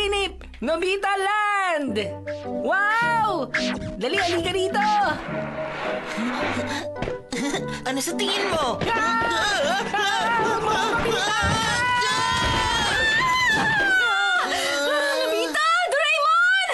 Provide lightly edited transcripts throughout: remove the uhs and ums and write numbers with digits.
panaginip! Nobita Land! Wow! Dali, halika dito! Ano sa tingin mo? Nobita! Doraemon!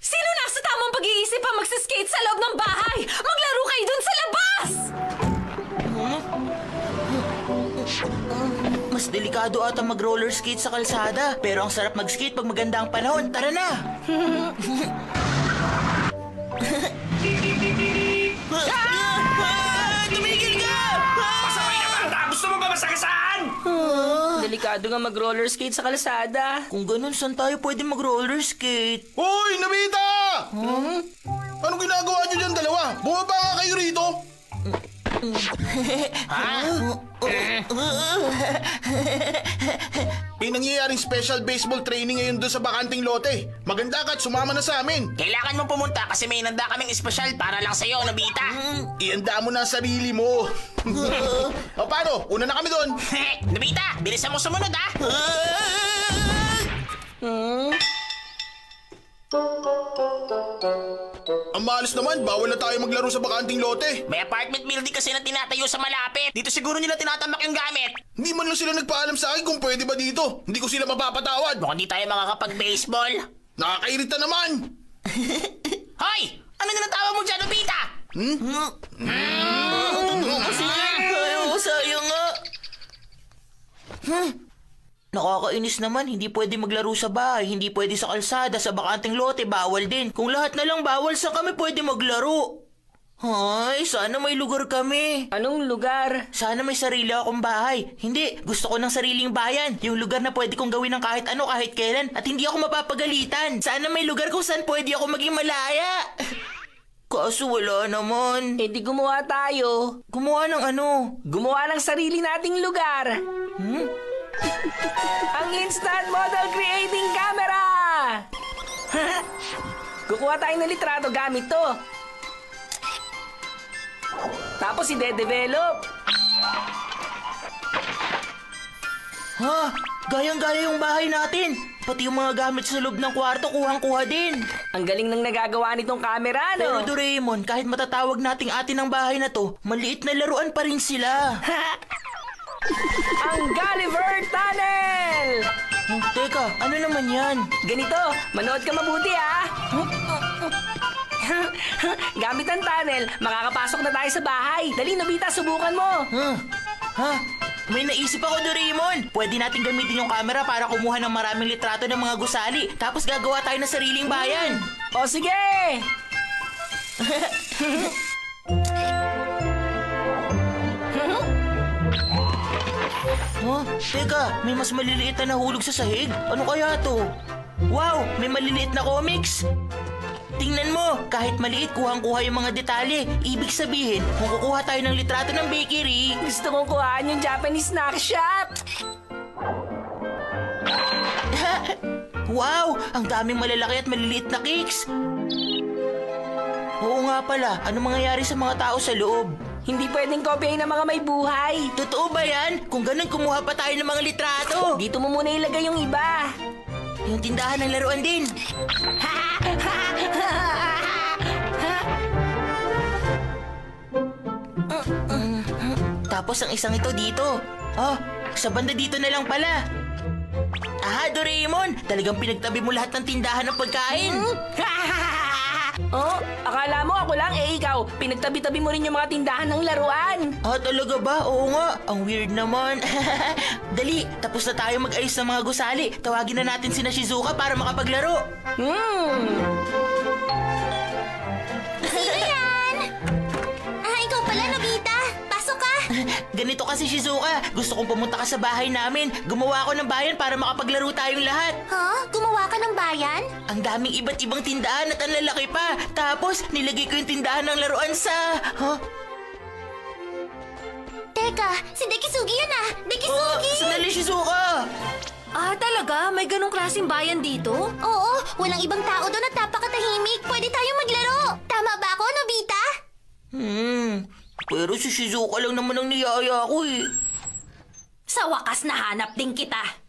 Sino nasa tamang pag-iisip pa magsiskate sa loob ng bahay? Maglaro kayo dun sa labas! Mas delikado ata mag-roller skate sa kalsada. Pero ang sarap mag-skate pag maganda ang panahon. Tara na! Tumigil ka! Pasaway na bata! Gusto mo ba masagasaan? Delikado nga mag-roller skate sa kalsada. Kung ganun, saan tayo pwede mag-roller skate? Hoy, Nobita! Anong ginagawa niyo dyan dalawa? Bumaba nga kayo rito! May nangyayaring special baseball training ngayon doon sa bakanting lote. Maganda ka at sumama na sa amin. Kailangan mo pumunta kasi may inanda kaming espesyal para lang sa'yo, Nobita. Ihanda mo na ang sarili mo. O paano? Una na kami doon. Nobita, bilisan mo sumunod, ha? Ang malas naman, bawal na tayo maglaro sa bakanting lote. May apartment building kasi na tinatayo sa malapit. Dito siguro nila tinatamak yung gamit. Hindi man lang sila nagpaalam sa akin kung pwede ba dito. Hindi ko sila mapapatawad. Mukhang di tayo makakapag-baseball. Nakakairita naman. Hoy! Ano na natawa mo dyan, Nobita? Sayang nga. Nakakainis naman, hindi pwede maglaro sa bahay, hindi pwede sa kalsada, sa bakanting lote, bawal din. Kung lahat na lang bawal, saan kami pwede maglaro? Ay, sana may lugar kami. Anong lugar? Sana may sarili akong bahay. Hindi, gusto ko ng sariling bayan. Yung lugar na pwede kong gawin ng kahit ano, kahit kailan. At hindi ako mapapagalitan. Sana may lugar kung saan pwede ako maging malaya. Kaso wala naman. Eh di gumawa tayo. Gumawa ng ano? Gumawa ng sarili nating lugar. Ang Instant Model Creating Camera! Kukuha tayo ng litrato gamit to. Tapos ide-develop. Ha? Gayang-gaya yung bahay natin. Pati yung mga gamit sa loob ng kwarto, kuhang-kuha din. Ang galing ng nagagawa nitong camera, no? Pero Doraemon, kahit matatawag nating atin ang bahay na to, maliit na laruan pa rin sila. Ang Gulliver Tunnel! Teka, ano naman yan? Ganito, manood ka mabuti, ha? Gamit ang tunnel, makakapasok na tayo sa bahay. Dali, Nobita, subukan mo. Ha? May naisip ako, Doraemon. Pwede natin gamitin yung camera para kumuha ng maraming litrato ng mga gusali. Tapos gagawa tayo ng sariling bayan. O, sige! Teka, may mas maliliit na nahulog sa sahig? Ano kaya to? Wow, may maliliit na comics. Tingnan mo, kahit maliit, kuhang-kuha yung mga detalye. Ibig sabihin, kung kukuha tayo ng litrato ng bakery... Gusto kong kuhaan yung Japanese snack shop! Wow, ang daming malalaki at maliliit na cakes. Oo nga pala, ano mangyayari sa mga tao sa loob? Hindi pwedeng kopyahin ng mga may buhay. Totoo ba yan? Kung ganun, kumuha pa tayo ng mga litrato. Dito mo muna ilagay yung iba. Yung tindahan ng laruan din. Tapos ang isang ito dito. Oh, sa banda dito na lang pala. Aha, Doraemon! Talagang pinagtabi mo lahat ng tindahan ng pagkain. Oh, akala mo ako lang, ikaw. Pinagtabi-tabi mo rin yung mga tindahan ng laruan. Ah, talaga ba? Oo nga. Ang weird naman. Dali, tapos na tayo mag-ayos ng mga gusali. Tawagin na natin sina Shizuka para makapaglaro. Sino yan? Ikaw pala, Nobita. Pasok ka. Ganito kasi, Shizuka. Gusto kong pumunta ka sa bahay namin. Gumawa ako ng bayan para makapaglaro tayong lahat. Gumawa ka ng bayan? Ang daming iba't ibang tindahan at ang lalaki pa. Tapos, nilagay ko yung tindahan ng laruan sa... Teka, si Dekisugi yan ah! Dekisugi! Sandali, Shizuka! Talaga? May ganong klaseng bayan dito? Oo, walang ibang tao doon at napakatahimik. Pwede tayong maglaro. Tama ba ako, Nobita? Pero si Shizuka lang naman ang niyaya ko eh. Sa wakas nahanap din kita.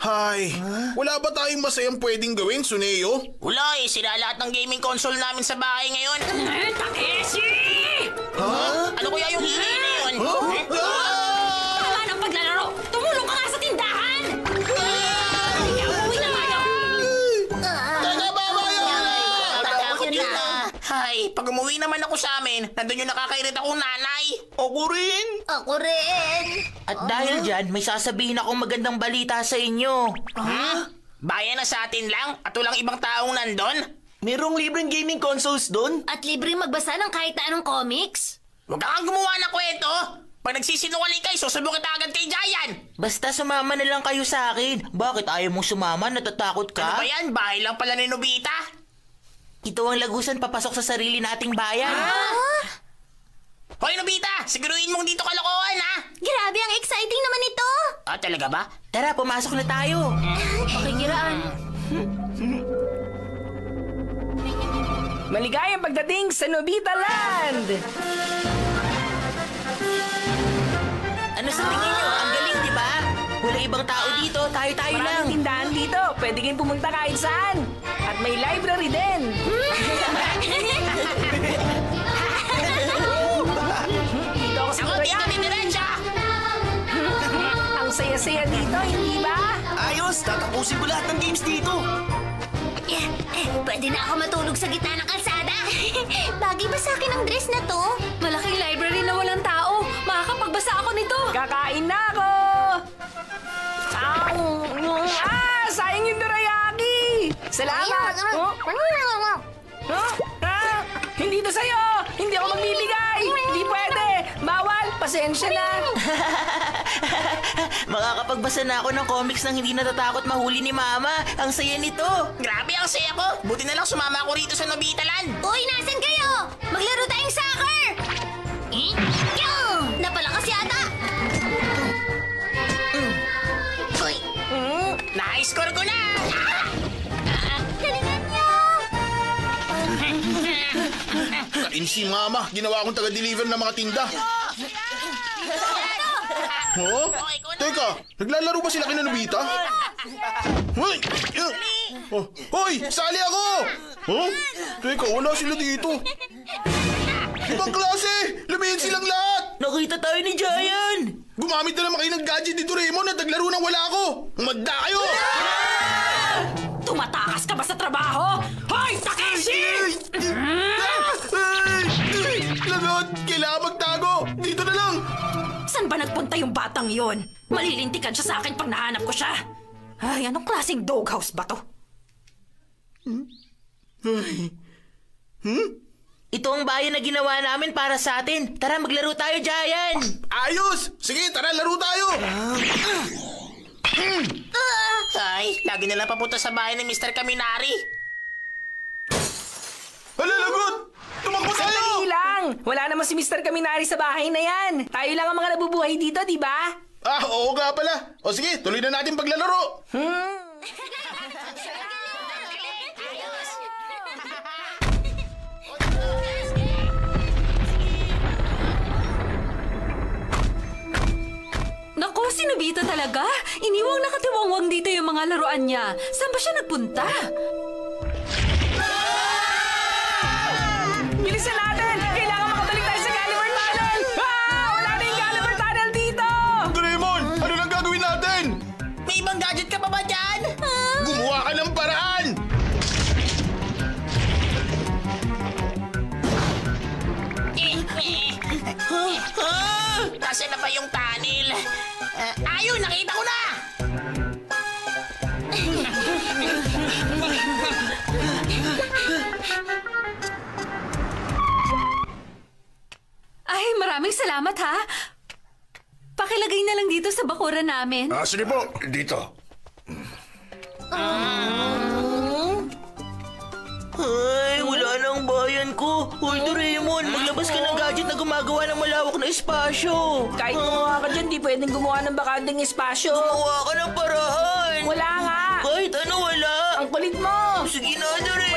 Hay, wala ba tayong masayang pwedeng gawin, Suneo? Wala eh, sira lahat ng gaming console namin sa bahay ngayon. Takeshi! Ano kaya yung hili na yun? Tama ng paglalaro! Tumulong ka nga sa tindahan! Kaya uwi na tayo! Taga babayan! Tatakot yun na. Hay, pag umuwi naman ako sa amin, nandun yung nakakairit akong nanay. Ako rin! Ako rin! At dahil dyan, may sasabihin akong magandang balita sa inyo. Bayan na sa atin lang at walang ibang taong nandun? Merong libreng gaming consoles doon? At libre magbasa ng kahit na anong comics? Huwag kang gumawa ng kwento. Pag nagsisinungaling kayo, susubukin kita agad kay Giant. Basta sumama na lang kayo sa akin. Bakit ayaw mong sumama? Natatakot Ano ka? ba yan? Bahay lang pala ni Nobita. Ito ang lagusan papasok sa sarili nating bayan. Hoy Nobita, siguruhin mong dito kalokohan ha. Grabe, ang exciting naman ito! Ah, talaga ba? Tara, pumasok na tayo. Pakikiraan. Maligayang pagdating sa Nobita Land! Ano sa tingin nyo? Ang galing, di ba? Wala ibang tao dito. Tayo-tayo lang. Maraming tindahan dito. Pwede kayong pumunta kahit saan. At may library din. Dito ako sa Ako dito Korea. ni Diretsa. Ang saya-saya dito, hindi ba? Ayos, tatapusin ko lahat ng games dito. Pwede na ako matulog sa gitna ng kalsada. Bagay ba sa akin ang dress na to? Malaking library na walang tao. Makakapagbasa ako nito. Kakain na ako! Sayang yung dorayaki! Salamat! Hindi to sa'yo! Hindi ako magbibigay! Hindi pwede! Bawal! Pasensya na! Makakapagbasa na ako ng comics nang hindi natatakot mahuli ni Mama. Ang saya nito. Grabe ang saya ko. Buti na lang sumama ako rito sa Nobita Land. Uy, nasan kayo? Maglaro tayong soccer! Napalakas yata! Uy, Na-score ko na! galingan niyo! Kain si Mama, ginawa akong taga-deliver ng mga tinda. Oh? Teka, naglalaro ba sila kina Nobita? Hoy! Hoy! Sali ako! Huh? Teka, wala sila dito. Ibang klase! Lumihin silang lahat! Nakita tayo ni Giant. Gumamit na naman kayo ng gadget ni Doraemon at naglaro nang wala ako! Magda kayo! Tumatakas ka ba sa trabaho? Hoy, Takeshi! Lagot! Kailangan magtago! Dito na lang! Saan ba nagpunta yung batang yon? Malilintikan siya sa akin pag nahanap ko siya. Ay, anong klaseng doghouse ba to? Ito ang bayan na ginawa namin para sa atin. Tara, maglaro tayo, Giant. Ayos! Sige, tara, laro tayo! Ay, lagi na lang papunta sa bahay ni Mr. Kaminari. Hala, Lagot! Tumakbo tayo! Sandali lang! Wala naman si Mr. Kaminari sa bahay na yan. Tayo lang ang mga nabubuhay dito, di ba? Ah, oo nga pala. O sige, tuloy na natin paglalaro. Naku, si Nobita talaga. Iniwang nakatiwangwang dito yung mga laruan niya. Saan ba siya nagpunta? Bilisan natin! Kailangan makabalik tayo sa Gulliver Tunnel! Wala na yung Gulliver Tunnel dito! Doraemon, ano lang gagawin natin? May ibang gadget ka pa ba dyan? Gumawa ka ng paraan! Nasaan na ba yung tunnel? Ayun, nakita ko na! Ay, maraming salamat ha. Pakilagay na lang dito sa bakuran namin. Ah, sige po, dito. Ay, wala na ang bayan ko. Hoy, Doraemon, maglabas ka ng gadget na gumagawa ng malawak na espasyo. Kahit gumawa ka dyan, di pwedeng gumawa ng bakanding espasyo. Gumawa ka ng paraan. Wala nga! Kahit ano, wala. Ang kulit mo! Sige na, Doraemon.